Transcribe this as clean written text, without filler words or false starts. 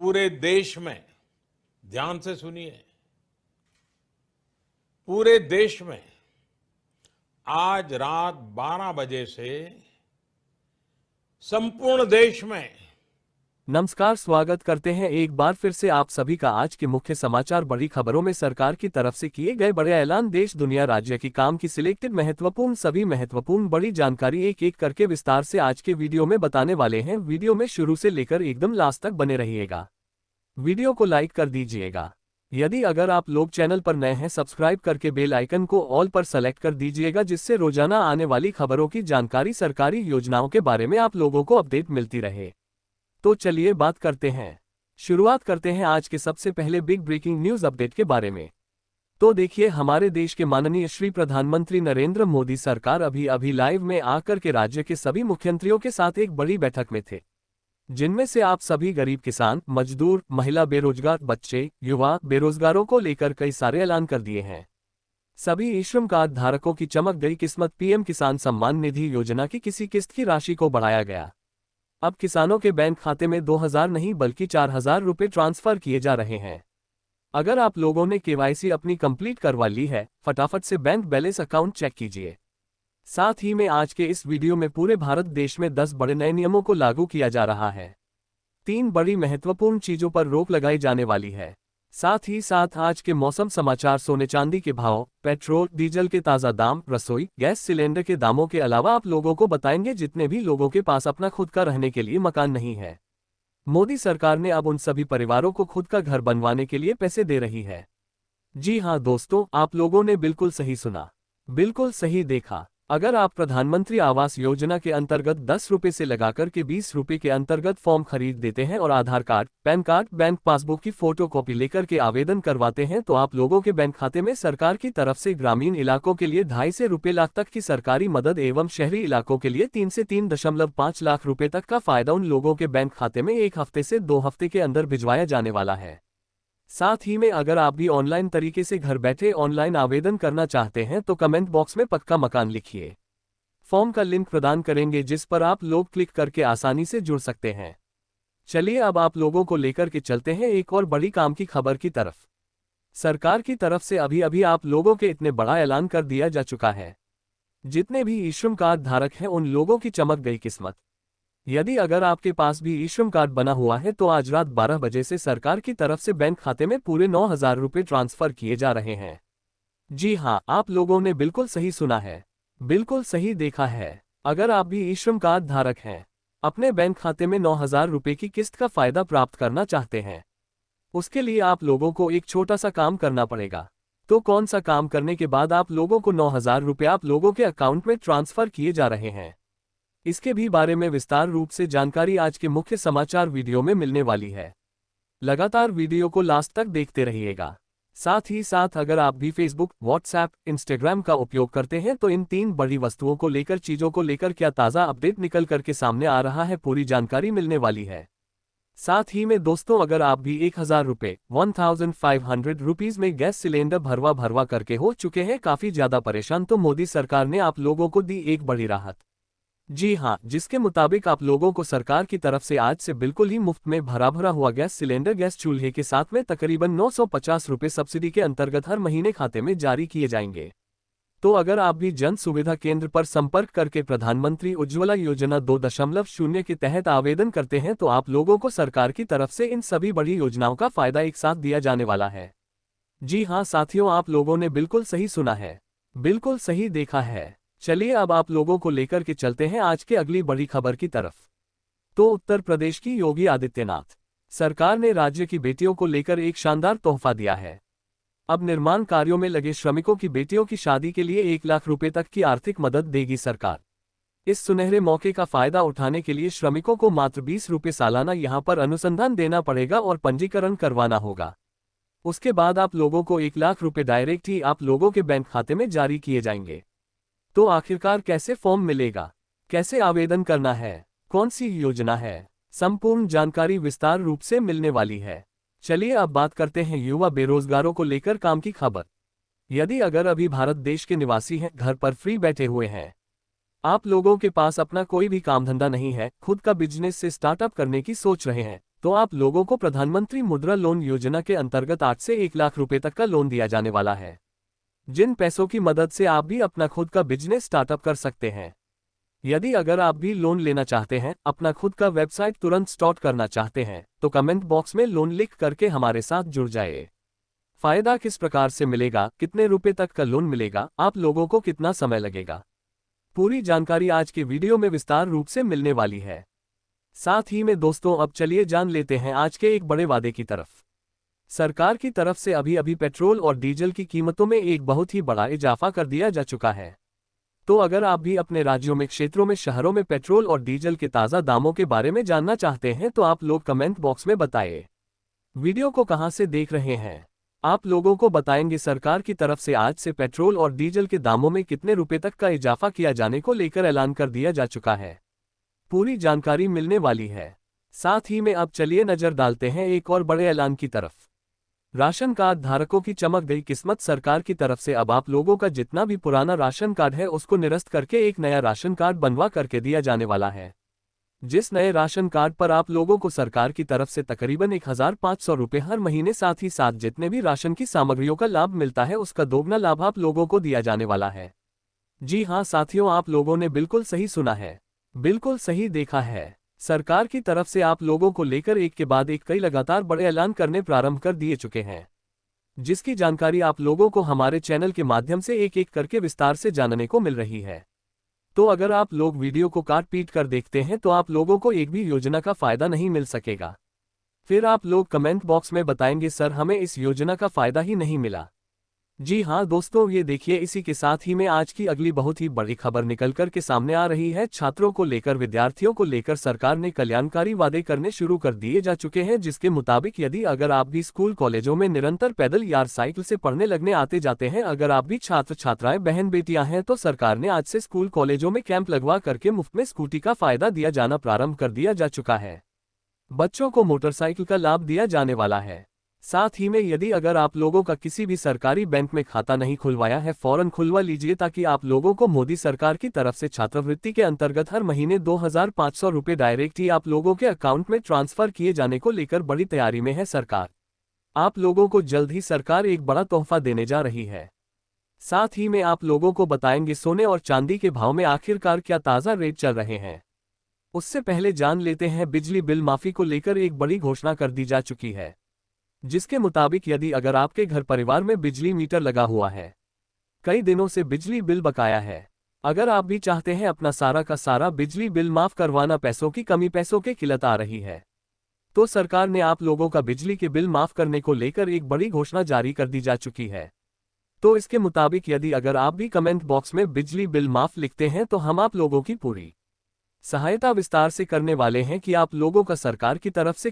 पूरे देश में, ध्यान से सुनिए, पूरे देश में आज रात 12 बजे से संपूर्ण देश में नमस्कार, स्वागत करते हैं एक बार फिर से आप सभी का आज के मुख्य समाचार। बड़ी खबरों में सरकार की तरफ से किए गए बड़े ऐलान, देश दुनिया राज्य की काम की सिलेक्टेड महत्वपूर्ण बड़ी जानकारी एक एक करके विस्तार से आज के वीडियो में बताने वाले हैं। वीडियो में शुरू से लेकर एकदम लास्ट तक बने रहिएगा। वीडियो को लाइक कर दीजिएगा। यदि अगर आप लोग चैनल पर नए हैं, सब्सक्राइब करके बेल आइकन को ऑल पर सेलेक्ट कर दीजिएगा, जिससे रोजाना आने वाली खबरों की जानकारी, सरकारी योजनाओं के बारे में आप लोगों को अपडेट मिलती रहे। तो चलिए बात करते हैं। शुरुआत करते हैं आज के सबसे पहले बिग ब्रेकिंग न्यूज अपडेट के बारे में। तो देखिए, हमारे देश के माननीय श्री प्रधानमंत्री नरेंद्र मोदी सरकार अभी लाइव में आकर के राज्य के सभी मुख्यमंत्रियों के साथ एक बड़ी बैठक में थे, जिनमें से आप सभी गरीब किसान, मजदूर, महिला, बेरोजगार, बच्चे, युवा, बेरोजगारों को लेकर कई सारे ऐलान कर दिए हैं। सभी ई श्रम कार्ड धारकों की चमक गई किस्मत। पीएम किसान सम्मान निधि योजना की किसी किस्त की राशि को बढ़ाया गया। अब किसानों के बैंक खाते में 2000 नहीं बल्कि 4000 रुपये ट्रांसफर किए जा रहे हैं। अगर आप लोगों ने केवाईसी अपनी कंप्लीट करवा ली है, फटाफट से बैंक बैलेंस अकाउंट चेक कीजिए। साथ ही में आज के इस वीडियो में पूरे भारत देश में 10 बड़े नए नियमों को लागू किया जा रहा है। 3 बड़ी महत्वपूर्ण चीजों पर रोक लगाई जाने वाली है। साथ ही साथ आज के मौसम समाचार, सोने चांदी के भाव, पेट्रोल डीजल के ताज़ा दाम, रसोई गैस सिलेंडर के दामों के अलावा आप लोगों को बताएंगे जितने भी लोगों के पास अपना खुद का रहने के लिए मकान नहीं है, मोदी सरकार ने अब उन सभी परिवारों को खुद का घर बनवाने के लिए पैसे दे रही है। जी हां दोस्तों, आप लोगों ने बिल्कुल सही सुना, बिल्कुल सही देखा। अगर आप प्रधानमंत्री आवास योजना के अंतर्गत 10 रुपये से लगाकर के 20 रुपये के अंतर्गत फॉर्म खरीद देते हैं और Aadhaar card, PAN card, bank passbook की फोटोकॉपी लेकर के आवेदन करवाते हैं, तो आप लोगों के बैंक खाते में सरकार की तरफ से ग्रामीण इलाकों के लिए 2.5 से रुपये लाख तक की सरकारी मदद एवं शहरी इलाकों के लिए 3 से 3.5 लाख रुपये तक का फायदा उन लोगों के बैंक खाते में 1 हफ्ते से 2 हफ्ते के अंदर भिजवाया जाने वाला है। साथ ही में अगर आप भी ऑनलाइन तरीके से घर बैठे ऑनलाइन आवेदन करना चाहते हैं तो कमेंट बॉक्स में पक्का मकान लिखिए। फॉर्म का लिंक प्रदान करेंगे जिस पर आप लोग क्लिक करके आसानी से जुड़ सकते हैं। चलिए अब आप लोगों को लेकर के चलते हैं एक और बड़ी काम की खबर की तरफ। सरकार की तरफ से अभी आप लोगों के इतने बड़ा ऐलान कर दिया जा चुका है। जितने भी ई श्रम कार्ड धारक हैं उन लोगों की चमक गई किस्मत। यदि अगर आपके पास भी ई श्रम कार्ड बना हुआ है तो आज रात 12 बजे से सरकार की तरफ से बैंक खाते में पूरे 9000 रुपये ट्रांसफर किए जा रहे हैं। जी हां, आप लोगों ने बिल्कुल सही सुना है, बिल्कुल सही देखा है। अगर आप भी ई श्रम कार्ड धारक हैं, अपने बैंक खाते में 9000 रुपये की किस्त का फायदा प्राप्त करना चाहते हैं, उसके लिए आप लोगों को एक छोटा सा काम करना पड़ेगा। तो कौन सा काम करने के बाद आप लोगों को 9000 रुपये आप लोगों के अकाउंट में ट्रांसफर किए जा रहे हैं, इसके भी बारे में विस्तार रूप से जानकारी आज के मुख्य समाचार वीडियो में मिलने वाली है। लगातार वीडियो को लास्ट तक देखते रहिएगा। साथ ही साथ अगर आप भी फेसबुक, व्हाट्सएप, इंस्टाग्राम का उपयोग करते हैं तो इन 3 बड़ी वस्तुओं को लेकर, चीजों को लेकर क्या ताज़ा अपडेट निकल करके सामने आ रहा है, पूरी जानकारी मिलने वाली है। साथ ही में दोस्तों, अगर आप भी 1000 रुपये 1500 रुपीज में गैस सिलेंडर भरवा करके हो चुके हैं काफी ज्यादा परेशान, तो मोदी सरकार ने आप लोगों को दी एक बड़ी राहत। जी हां, जिसके मुताबिक आप लोगों को सरकार की तरफ से आज से बिल्कुल ही मुफ्त में भरा हुआ गैस सिलेंडर, गैस चूल्हे के साथ में तकरीबन 950 रुपये सब्सिडी के अंतर्गत हर महीने खाते में जारी किए जाएंगे। तो अगर आप भी जन सुविधा केंद्र पर संपर्क करके प्रधानमंत्री उज्ज्वला योजना 2.0 के तहत आवेदन करते हैं तो आप लोगों को सरकार की तरफ से इन सभी बड़ी योजनाओं का फायदा एक साथ दिया जाने वाला है। जी हां साथियों, आप लोगों ने बिल्कुल सही सुना है, बिल्कुल सही देखा है। चलिए अब आप लोगों को लेकर के चलते हैं आज के अगली बड़ी खबर की तरफ। तो उत्तर प्रदेश की योगी आदित्यनाथ सरकार ने राज्य की बेटियों को लेकर एक शानदार तोहफा दिया है। अब निर्माण कार्यों में लगे श्रमिकों की बेटियों की शादी के लिए 1 लाख रुपए तक की आर्थिक मदद देगी सरकार। इस सुनहरे मौके का फायदा उठाने के लिए श्रमिकों को मात्र 20 रुपये सालाना यहां पर अनुसंधान देना पड़ेगा और पंजीकरण करवाना होगा। उसके बाद आप लोगों को 1 लाख रुपए डायरेक्ट ही आप लोगों के बैंक खाते में जारी किए जाएंगे। तो आखिरकार कैसे फॉर्म मिलेगा, कैसे आवेदन करना है, कौन सी योजना है, संपूर्ण जानकारी विस्तार रूप से मिलने वाली है। चलिए अब बात करते हैं युवा बेरोजगारों को लेकर काम की खबर। यदि अगर अभी भारत देश के निवासी हैं, घर पर फ्री बैठे हुए हैं, आप लोगों के पास अपना कोई भी काम धंधा नहीं है, खुद का बिजनेस से स्टार्टअप करने की सोच रहे हैं, तो आप लोगों को प्रधानमंत्री मुद्रा लोन योजना के अंतर्गत 8 से 1 लाख रुपए तक का लोन दिया जाने वाला है, जिन पैसों की मदद से आप भी अपना खुद का बिजनेस स्टार्टअप कर सकते हैं। यदि अगर आप भी लोन लेना चाहते हैं, अपना खुद का वेबसाइट तुरंत स्टार्ट करना चाहते हैं, तो कमेंट बॉक्स में लोन लिख करके हमारे साथ जुड़ जाए। फायदा किस प्रकार से मिलेगा, कितने रुपए तक का लोन मिलेगा, आप लोगों को कितना समय लगेगा, पूरी जानकारी आज के वीडियो में विस्तार रूप से मिलने वाली है। साथ ही में दोस्तों अब चलिए जान लेते हैं आज के एक बड़े वादे की तरफ। सरकार की तरफ से अभी पेट्रोल और डीजल की कीमतों में एक बहुत ही बड़ा इजाफा कर दिया जा चुका है। तो अगर आप भी अपने राज्यों में, क्षेत्रों में, शहरों में पेट्रोल और डीजल के ताज़ा दामों के बारे में जानना चाहते हैं तो आप लोग कमेंट बॉक्स में बताइए। वीडियो को कहां से देख रहे हैं, आप लोगों को बताएंगे सरकार की तरफ से आज से पेट्रोल और डीजल के दामों में कितने रुपए तक का इजाफा किया जाने को लेकर ऐलान कर दिया जा चुका है। पूरी जानकारी मिलने वाली है। साथ ही में अब चलिए नजर डालते हैं एक और बड़े ऐलान की तरफ। राशन कार्ड धारकों की चमक गई किस्मत। सरकार की तरफ से अब आप लोगों का जितना भी पुराना राशन कार्ड है उसको निरस्त करके एक नया राशन कार्ड बनवा करके दिया जाने वाला है, जिस नए राशन कार्ड पर आप लोगों को सरकार की तरफ से तकरीबन 1500 रुपये हर महीने, साथ ही साथ जितने भी राशन की सामग्रियों का लाभ मिलता है उसका दोगुना लाभ आप लोगों को दिया जाने वाला है। जी हाँ साथियों, आप लोगों ने बिल्कुल सही सुना है, बिल्कुल सही देखा है। सरकार की तरफ से आप लोगों को लेकर एक के बाद एक कई लगातार बड़े ऐलान करने प्रारंभ कर दिए चुके हैं, जिसकी जानकारी आप लोगों को हमारे चैनल के माध्यम से एक एक करके विस्तार से जानने को मिल रही है। तो अगर आप लोग वीडियो को काट पीट कर देखते हैं तो आप लोगों को एक भी योजना का फायदा नहीं मिल सकेगा। फिर आप लोग कमेंट बॉक्स में बताएंगे सर हमें इस योजना का फायदा ही नहीं मिला। जी हाँ दोस्तों, ये देखिए इसी के साथ ही में आज की अगली बहुत ही बड़ी खबर निकल कर के सामने आ रही है। छात्रों को लेकर, विद्यार्थियों को लेकर सरकार ने कल्याणकारी वादे करने शुरू कर दिए जा चुके हैं, जिसके मुताबिक यदि अगर आप भी स्कूल कॉलेजों में निरंतर पैदल या साइकिल से पढ़ने लगने आते जाते हैं, अगर आप भी छात्र छात्राएं बहन बेटियां हैं, तो सरकार ने आज से स्कूल कॉलेजों में कैंप लगवा करके मुफ्त में स्कूटी का फायदा दिया जाना प्रारंभ कर दिया जा चुका है। बच्चों को मोटरसाइकिल का लाभ दिया जाने वाला है। साथ ही में यदि अगर आप लोगों का किसी भी सरकारी बैंक में खाता नहीं खुलवाया है, फौरन खुलवा लीजिए, ताकि आप लोगों को मोदी सरकार की तरफ से छात्रवृत्ति के अंतर्गत हर महीने 2500 रुपये डायरेक्ट ही आप लोगों के अकाउंट में ट्रांसफर किए जाने को लेकर बड़ी तैयारी में है सरकार। आप लोगों को जल्द ही सरकार एक बड़ा तोहफा देने जा रही है। साथ ही में आप लोगों को बताएंगे सोने और चांदी के भाव में आखिरकार क्या ताज़ा रेट चल रहे हैं। उससे पहले जान लेते हैं बिजली बिल माफी को लेकर एक बड़ी घोषणा कर दी जा चुकी है, जिसके मुताबिक यदि अगर आपके घर परिवार में बिजली मीटर लगा हुआ है, कई दिनों से बिजली बिल बकाया है, अगर आप भी चाहते हैं अपना सारा का सारा बिजली बिल माफ करवाना, पैसों की कमी, पैसों की किल्लत आ रही है, तो सरकार ने आप लोगों का बिजली के बिल माफ करने को लेकर एक बड़ी घोषणा जारी कर दी जा चुकी है। तो इसके मुताबिक यदि अगर आप भी कमेंट बॉक्स में बिजली बिल माफ लिखते हैं तो हम आप लोगों की पूरी सहायता विस्तार से करने वाले हैं कि आप लोगों का सरकार की तरफ से